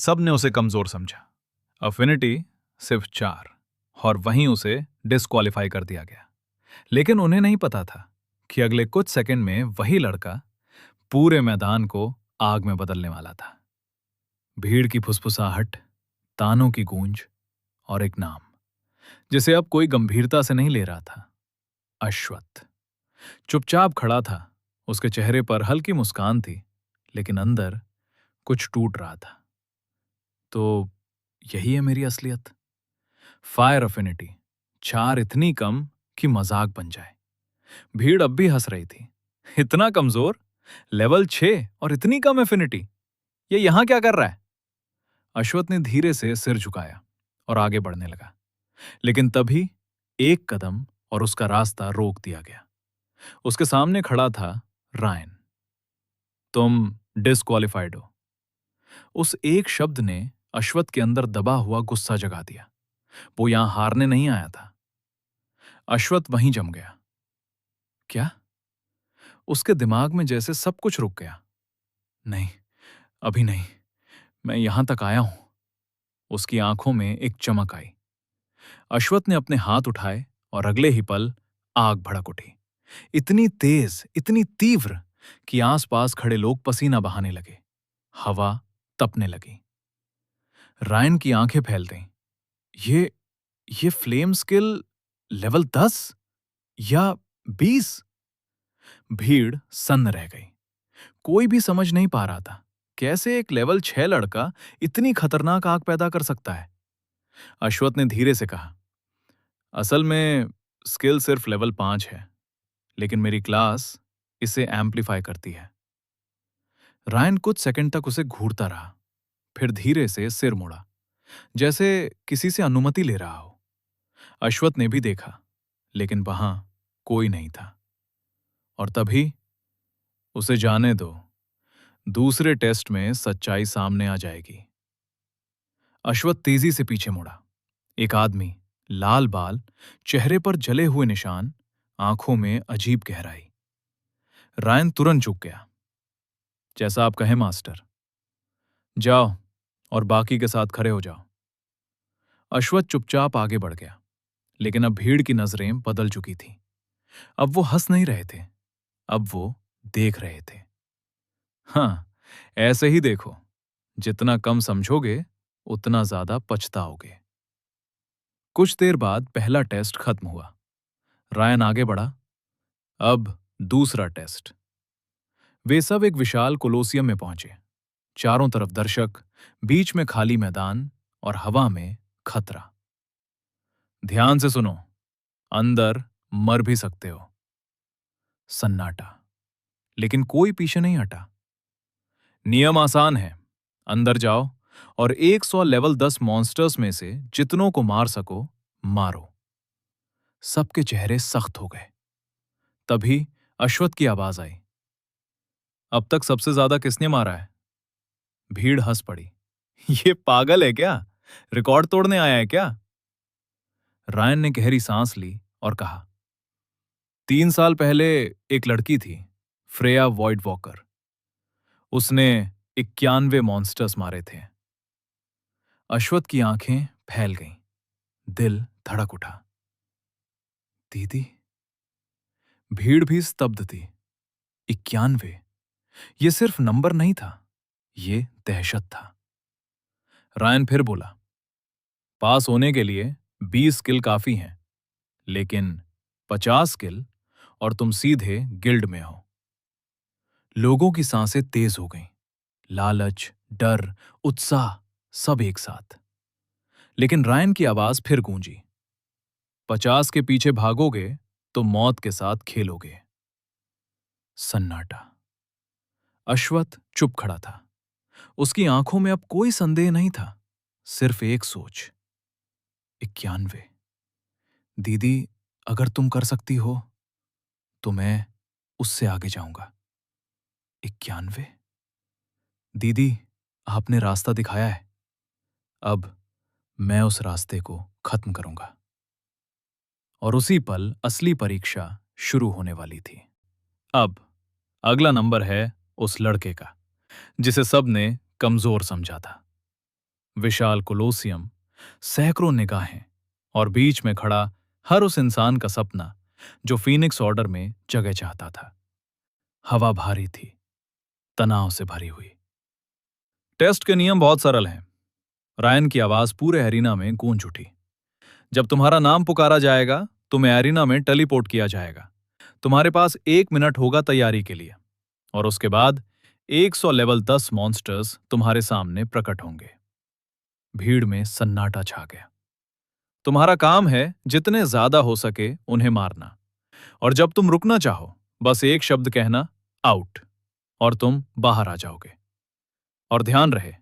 सब ने उसे कमजोर समझा। अफिनिटी सिर्फ 4 और वहीं उसे डिस्क्वालीफाई कर दिया गया। लेकिन उन्हें नहीं पता था कि अगले कुछ सेकंड में वही लड़का पूरे मैदान को आग में बदलने वाला था। भीड़ की फुसफुसाहट, तानों की गूंज और एक नाम जिसे अब कोई गंभीरता से नहीं ले रहा था, अश्वत्थ। चुपचाप खड़ा था। उसके चेहरे पर हल्की मुस्कान थी, लेकिन अंदर कुछ टूट रहा था। तो यही है मेरी असलियत। फायर अफिनिटी 4 इतनी कम कि मजाक बन जाए। भीड़ अब भी हंस रही थी। इतना कमजोर, लेवल 6 और इतनी कम एफिनिटी, ये यहां क्या कर रहा है? अश्वत्थ ने धीरे से सिर झुकाया और आगे बढ़ने लगा। लेकिन तभी एक कदम और उसका रास्ता रोक दिया गया। उसके सामने खड़ा था रायन। तुम डिस्क्वालिफाइड हो। उस एक शब्द ने अश्वत्थ के अंदर दबा हुआ गुस्सा जगा दिया। वो यहां हारने नहीं आया था। अश्वत्थ वहीं जम गया। क्या? उसके दिमाग में जैसे सब कुछ रुक गया। नहीं, अभी नहीं, मैं यहां तक आया हूं। उसकी आंखों में एक चमक आई। अश्वत्थ ने अपने हाथ उठाए और अगले ही पल आग भड़क उठी। इतनी तेज, इतनी तीव्र कि आसपास खड़े लोग पसीना बहाने लगे। हवा तपने लगी। रायन की आंखें फैल गईं। ये ये फ्लेम स्किल लेवल 10 या 20? भीड़ सन्न रह गई। कोई भी समझ नहीं पा रहा था कैसे एक लेवल 6 लड़का इतनी खतरनाक आग पैदा कर सकता है। अश्वत्थ ने धीरे से कहा, असल में स्किल सिर्फ लेवल 5 है, लेकिन मेरी क्लास इसे एम्पलीफाई करती है। रायन कुछ सेकंड तक उसे घूरता रहा, फिर धीरे से सिर मोड़ा, जैसे किसी से अनुमति ले रहा हो। अश्वत्थ ने भी देखा, लेकिन वहां कोई नहीं था। और तभी, उसे जाने दो, दूसरे टेस्ट में सच्चाई सामने आ जाएगी। अश्वत्थ तेजी से पीछे मुड़ा। एक आदमी, लाल बाल, चेहरे पर जले हुए निशान, आंखों में अजीब गहराई। रायन तुरंत झुक गया। जैसा आप कहें मास्टर। जाओ और बाकी के साथ खड़े हो जाओ। अश्वत्थ चुपचाप आगे बढ़ गया, लेकिन अब भीड़ की नजरें बदल चुकी थीं। अब वो हंस नहीं रहे थे, अब वो देख रहे थे। हाँ, ऐसे ही देखो। जितना कम समझोगे, उतना ज्यादा पछताओगे। कुछ देर बाद पहला टेस्ट खत्म हुआ। रायन आगे बढ़ा। अब दूसरा टेस्ट। वे सब एक विशाल कोलोसियम में पहुंचे। चारों तरफ दर्शक, बीच में खाली मैदान और हवा में खतरा। ध्यान से सुनो, अंदर मर भी सकते हो। सन्नाटा, लेकिन कोई पीछे नहीं हटा। नियम आसान है, अंदर जाओ और 100 लेवल 10 मॉन्स्टर्स में से जितनों को मार सको, मारो। सबके चेहरे सख्त हो गए। तभी अश्वत्थ की आवाज आई, अब तक सबसे ज्यादा किसने मारा है? भीड़ हंस पड़ी। ये पागल है क्या? रिकॉर्ड तोड़ने आया है क्या? रायन ने गहरी सांस ली और कहा, 3 साल पहले एक लड़की थी, फ्रेया वॉइड वॉकर। उसने 91 मॉन्स्टर्स मारे थे। अश्वत्थ की आंखें फैल गईं, दिल धड़क उठा। दीदी? भीड़ भी स्तब्ध थी। 91, ये सिर्फ नंबर नहीं था, ये दहशत था। रायन फिर बोला, पास होने के लिए 20 स्किल काफी हैं, लेकिन 50 स्किल और तुम सीधे गिल्ड में हो। लोगों की सांसें तेज हो गईं। लालच, डर, उत्साह, सब एक साथ। लेकिन रायन की आवाज फिर गूंजी, 50 के पीछे भागोगे तो मौत के साथ खेलोगे। सन्नाटा। अश्वत्थ चुप खड़ा था। उसकी आंखों में अब कोई संदेह नहीं था, सिर्फ एक सोच। 91। दीदी, अगर तुम कर सकती हो तो मैं उससे आगे जाऊंगा। 91। दीदी, आपने रास्ता दिखाया है, अब मैं उस रास्ते को खत्म करूंगा। और उसी पल असली परीक्षा शुरू होने वाली थी। अब अगला नंबर है उस लड़के का, जिसे सबने कमजोर समझा था। विशाल कोलोसियम, सैकड़ों निगाहें और बीच में खड़ा हर उस इंसान का सपना जो फीनिक्स ऑर्डर में जगह चाहता था। हवा भारी थी, तनाव से भरी हुई। टेस्ट के नियम बहुत सरल हैं। रायन की आवाज पूरे एरिना में गूंज उठी। जब तुम्हारा नाम पुकारा जाएगा, तुम्हें एरिना में टेलीपोर्ट किया जाएगा। तुम्हारे पास 1 मिनट होगा तैयारी के लिए, और उसके बाद 100 लेवल 10 मॉन्स्टर्स तुम्हारे सामने प्रकट होंगे। भीड़ में सन्नाटा छा गया। तुम्हारा काम है जितने ज्यादा हो सके उन्हें मारना, और जब तुम रुकना चाहो बस एक शब्द कहना, आउट, और तुम बाहर आ जाओगे। और ध्यान रहे,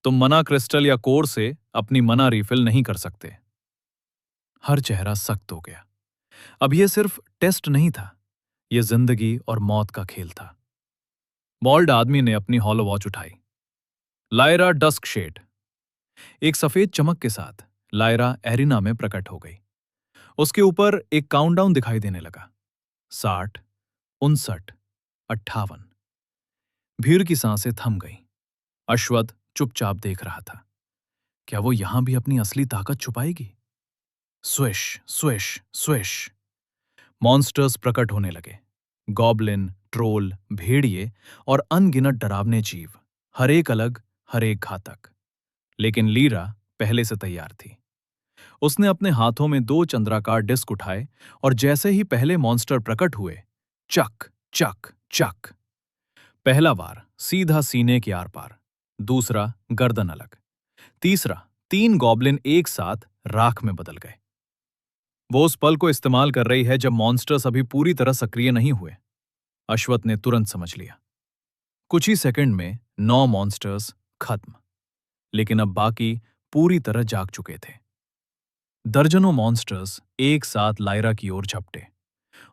तुम मना क्रिस्टल या कोर से अपनी मना रिफिल नहीं कर सकते। हर चेहरा सख्त हो गया। अब यह सिर्फ टेस्ट नहीं था, यह जिंदगी और मौत का खेल था। बॉल्ड आदमी ने अपनी हॉलो वॉच उठाई। Lyra dusk shade. एक सफेद चमक के साथ लायरा एरिना में प्रकट हो गई। उसके ऊपर एक काउंटडाउन दिखाई देने लगा। 60, 59, 58। भीड़ की सांसें थम गईं। अश्वथ चुपचाप देख रहा था। क्या वो यहां भी अपनी असली ताकत छुपाएगी? Swish, swish, swish. मॉन्स्टर्स प्रकट होने लगे। गॉब्लिन, ट्रोल, भेड़िए और अनगिनत डरावने जीव, हर एक अलग, हर एक घातक। लेकिन लीरा पहले से तैयार थी। उसने अपने हाथों में 2 चंद्राकार डिस्क उठाए, और जैसे ही पहले मॉन्स्टर प्रकट हुए, चक चक चक। पहला वार सीधा सीने के आर पार, दूसरा गर्दन अलग, तीसरा 3 गॉब्लिन एक साथ राख में बदल गए। वो उस पल को इस्तेमाल कर रही है जब मॉन्स्टर्स अभी पूरी तरह सक्रिय नहीं हुए। अश्वथ ने तुरंत समझ लिया। कुछ ही सेकंड में 9 मॉन्स्टर्स खत्म, लेकिन अब बाकी पूरी तरह जाग चुके थे। दर्जनों मॉन्स्टर्स एक साथ लायरा की ओर झपटे,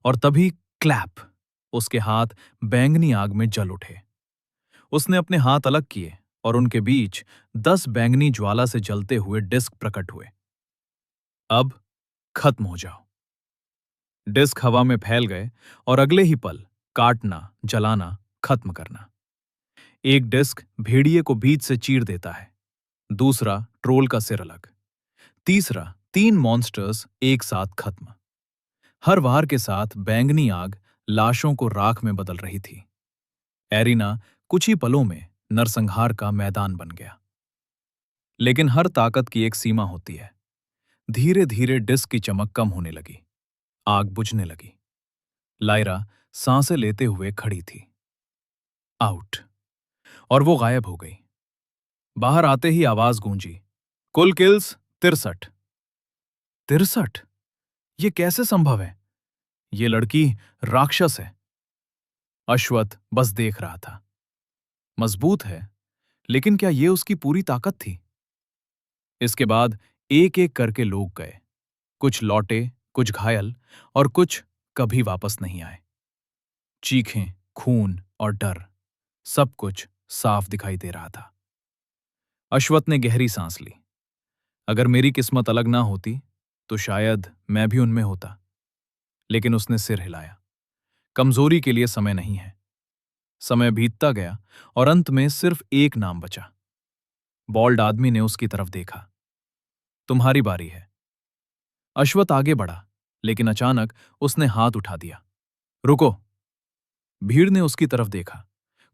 और तभी क्लैप, उसके हाथ बैंगनी आग में जल उठे। उसने अपने हाथ अलग किए और उनके बीच 10 बैंगनी ज्वाला से जलते हुए डिस्क प्रकट हुए। अब खत्म हो जाओ। डिस्क हवा में फैल गए और अगले ही पल काटना, जलाना, खत्म करना। एक डिस्क भेड़िए को बीच से चीर देता है, दूसरा ट्रोल का सिर अलग, तीसरा 3 मॉन्स्टर्स एक साथ खत्म। हर वार के साथ बैंगनी आग लाशों को राख में बदल रही थी। एरिना कुछ ही पलों में नरसंहार का मैदान बन गया। लेकिन हर ताकत की एक सीमा होती है। धीरे धीरे डिस्क की चमक कम होने लगी, आग बुझने लगी। लायरा सांसें लेते हुए खड़ी थी। आउट। और वो गायब हो गई। बाहर आते ही आवाज गूंजी, कुल किल्स 63। 63? ये कैसे संभव है? ये लड़की राक्षस है। अश्वथ बस देख रहा था। मजबूत है, लेकिन क्या ये उसकी पूरी ताकत थी? इसके बाद एक एक करके लोग गए। कुछ लौटे, कुछ घायल, और कुछ कभी वापस नहीं आए। चीखें, खून और डर, सब कुछ साफ दिखाई दे रहा था। अश्वथ ने गहरी सांस ली। अगर मेरी किस्मत अलग ना होती तो शायद मैं भी उनमें होता। लेकिन उसने सिर हिलाया। कमजोरी के लिए समय नहीं है। समय बीतता गया और अंत में सिर्फ एक नाम बचा। बॉल्ड आदमी ने उसकी तरफ देखा। तुम्हारी बारी है। अश्वथ आगे बढ़ा, लेकिन अचानक उसने हाथ उठा दिया। रुको। भीड़ ने उसकी तरफ देखा,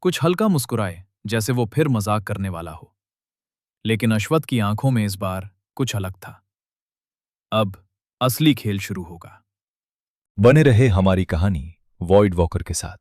कुछ हल्का मुस्कुराए, जैसे वो फिर मजाक करने वाला हो। लेकिन अश्वथ की आंखों में इस बार कुछ अलग था। अब असली खेल शुरू होगा। बने रहे हमारी कहानी वॉइड वॉकर के साथ।